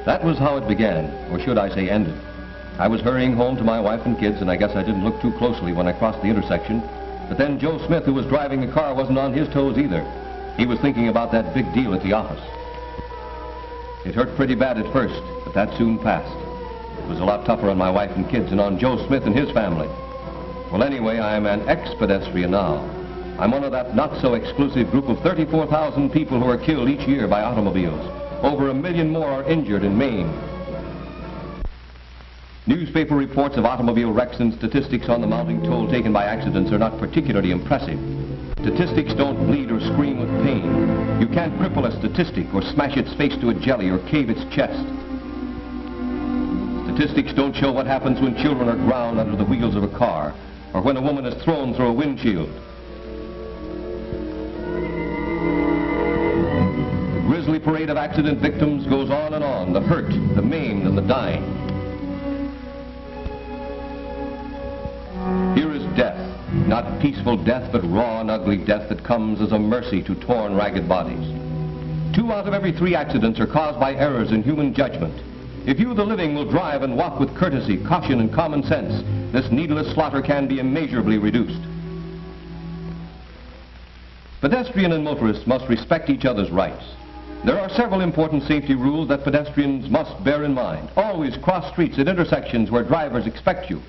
That was how it began, or should I say ended. I was hurrying home to my wife and kids, and I guess I didn't look too closely when I crossed the intersection. But then Joe Smith, who was driving the car, wasn't on his toes either. He was thinking about that big deal at the office. It hurt pretty bad at first, but that soon passed. It was a lot tougher on my wife and kids and on Joe Smith and his family. Well, anyway, I'm an ex-pedestrian now. I'm one of that not-so-exclusive group of 34,000 people who are killed each year by automobiles. Over 1 million more are injured and maimed. Newspaper reports of automobile wrecks and statistics on the mounting toll taken by accidents are not particularly impressive. Statistics don't bleed or scream with pain. You can't cripple a statistic or smash its face to a jelly or cave its chest. Statistics don't show what happens when children are drowned under the wheels of a car or when a woman is thrown through a windshield. The grisly parade of accident victims goes on and on, the hurt, the maimed, and the dying. Here is death, not peaceful death, but raw and ugly death that comes as a mercy to torn, ragged bodies. 2 out of every 3 accidents are caused by errors in human judgment. If you, the living, will drive and walk with courtesy, caution, and common sense, this needless slaughter can be immeasurably reduced. Pedestrian and motorists must respect each other's rights. There are several important safety rules that pedestrians must bear in mind. Always cross streets at intersections where drivers expect you.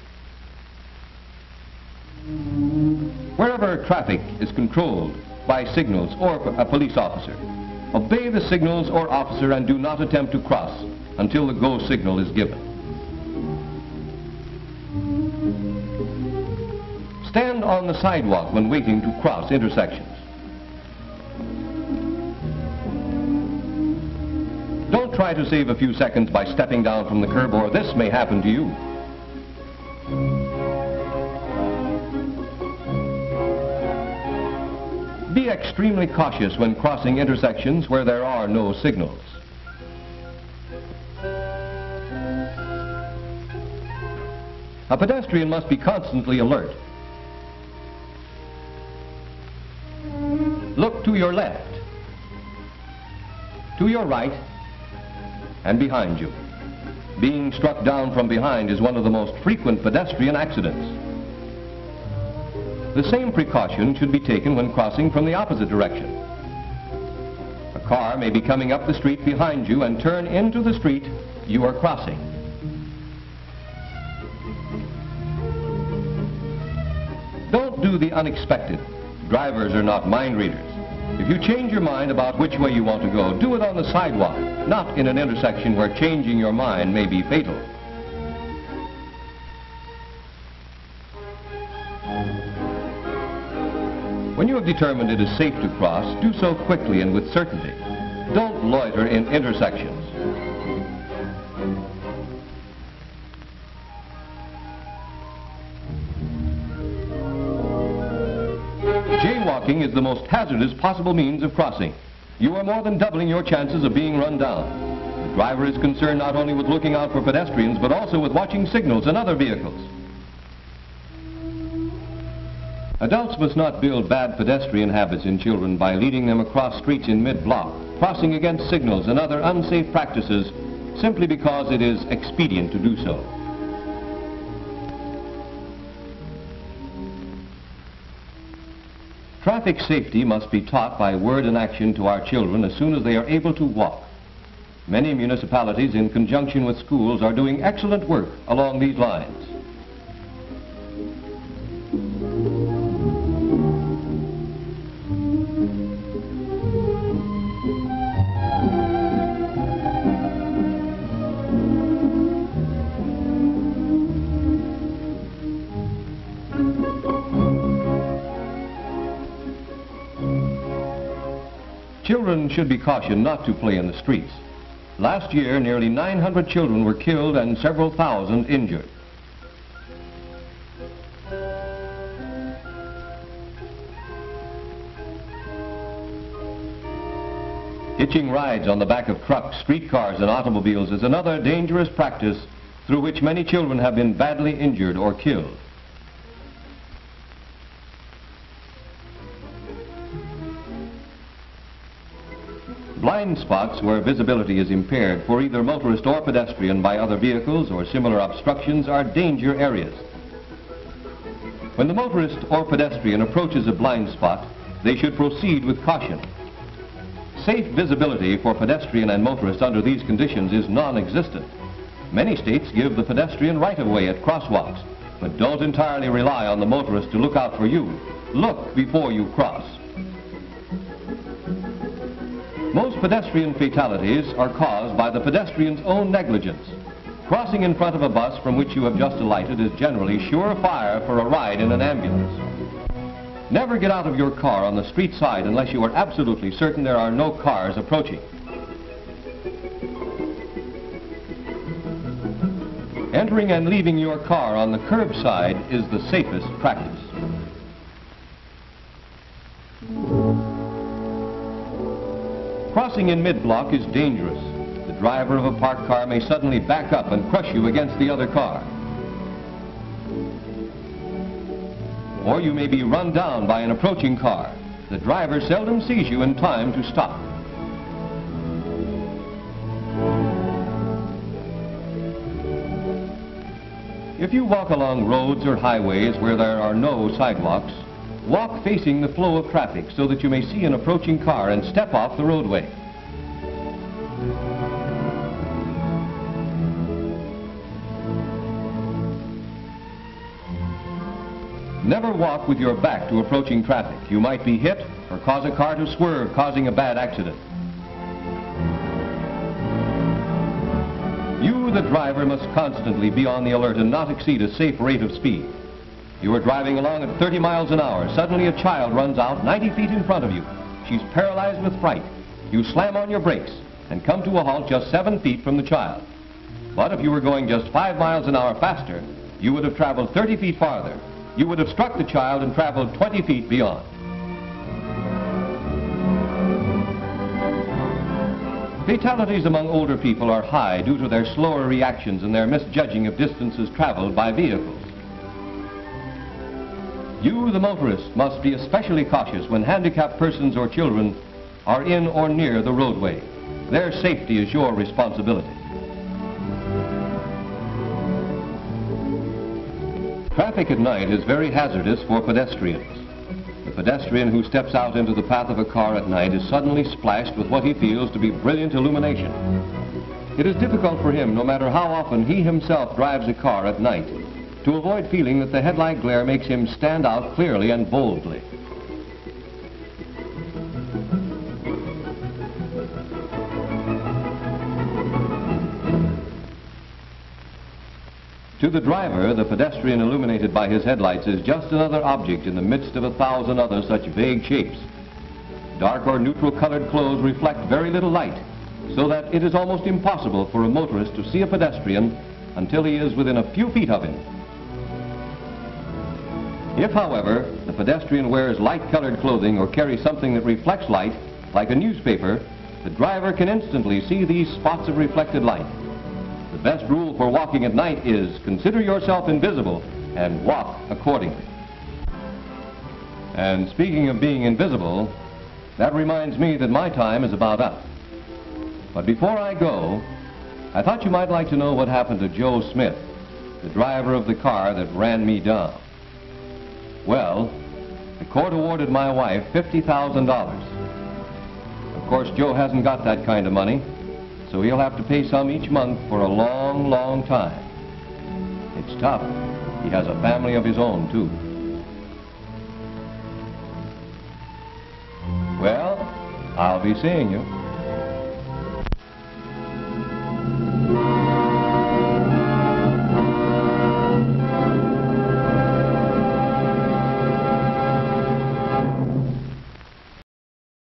Wherever traffic is controlled by signals or a police officer, obey the signals or officer and do not attempt to cross until the go signal is given. Stand on the sidewalk when waiting to cross intersections. Don't try to save a few seconds by stepping down from the curb, or this may happen to you. Be extremely cautious when crossing intersections where there are no signals. A pedestrian must be constantly alert. Look to your left, to your right, and behind you. Being struck down from behind is one of the most frequent pedestrian accidents. The same precaution should be taken when crossing from the opposite direction. A car may be coming up the street behind you and turn into the street you are crossing. Don't do the unexpected. Drivers are not mind readers. If you change your mind about which way you want to go, do it on the sidewalk, not in an intersection where changing your mind may be fatal. When you have determined it is safe to cross, do so quickly and with certainty. Don't loiter in intersections. Jaywalking is the most hazardous possible means of crossing. You are more than doubling your chances of being run down. The driver is concerned not only with looking out for pedestrians, but also with watching signals and other vehicles. Adults must not build bad pedestrian habits in children by leading them across streets in mid-block, crossing against signals and other unsafe practices simply because it is expedient to do so. Traffic safety must be taught by word and action to our children as soon as they are able to walk. Many municipalities, in conjunction with schools, are doing excellent work along these lines. Children should be cautioned not to play in the streets. Last year, nearly 900 children were killed and several thousand injured. Hitching rides on the back of trucks, streetcars, and automobiles is another dangerous practice through which many children have been badly injured or killed. Blind spots where visibility is impaired for either motorist or pedestrian by other vehicles or similar obstructions are danger areas. When the motorist or pedestrian approaches a blind spot, they should proceed with caution. Safe visibility for pedestrian and motorist under these conditions is non-existent. Many states give the pedestrian right-of-way at crosswalks, but don't entirely rely on the motorist to look out for you. Look before you cross. Most pedestrian fatalities are caused by the pedestrian's own negligence. Crossing in front of a bus from which you have just alighted is generally surefire for a ride in an ambulance. Never get out of your car on the street side unless you are absolutely certain there are no cars approaching. Entering and leaving your car on the curbside is the safest practice. Crossing in mid-block is dangerous. The driver of a parked car may suddenly back up and crush you against the other car. Or you may be run down by an approaching car. The driver seldom sees you in time to stop. If you walk along roads or highways where there are no sidewalks, walk facing the flow of traffic so that you may see an approaching car and step off the roadway. Never walk with your back to approaching traffic. You might be hit or cause a car to swerve, causing a bad accident. You, the driver, must constantly be on the alert and not exceed a safe rate of speed. You are driving along at 30 miles an hour. Suddenly a child runs out 90 feet in front of you. She's paralyzed with fright. You slam on your brakes and come to a halt just 7 feet from the child. But if you were going just 5 miles an hour faster, you would have traveled 30 feet farther. You would have struck the child and traveled 20 feet beyond. Fatalities among older people are high due to their slower reactions and their misjudging of distances traveled by vehicles. You, the motorist, must be especially cautious when handicapped persons or children are in or near the roadway. Their safety is your responsibility. Traffic at night is very hazardous for pedestrians. The pedestrian who steps out into the path of a car at night is suddenly splashed with what he feels to be brilliant illumination. It is difficult for him, no matter how often he himself drives a car at night, to avoid feeling that the headlight glare makes him stand out clearly and boldly. To the driver, the pedestrian illuminated by his headlights is just another object in the midst of 1,000 other such vague shapes. Dark or neutral colored clothes reflect very little light, so that it is almost impossible for a motorist to see a pedestrian until he is within a few feet of him. If, however, the pedestrian wears light-colored clothing or carries something that reflects light, like a newspaper, the driver can instantly see these spots of reflected light. The best rule for walking at night is consider yourself invisible and walk accordingly. And speaking of being invisible, that reminds me that my time is about up. But before I go, I thought you might like to know what happened to Joe Smith, the driver of the car that ran me down. Well, the court awarded my wife $50,000. Of course, Joe hasn't got that kind of money, so he'll have to pay some each month for a long, long time. It's tough. He has a family of his own, too. Well, I'll be seeing you.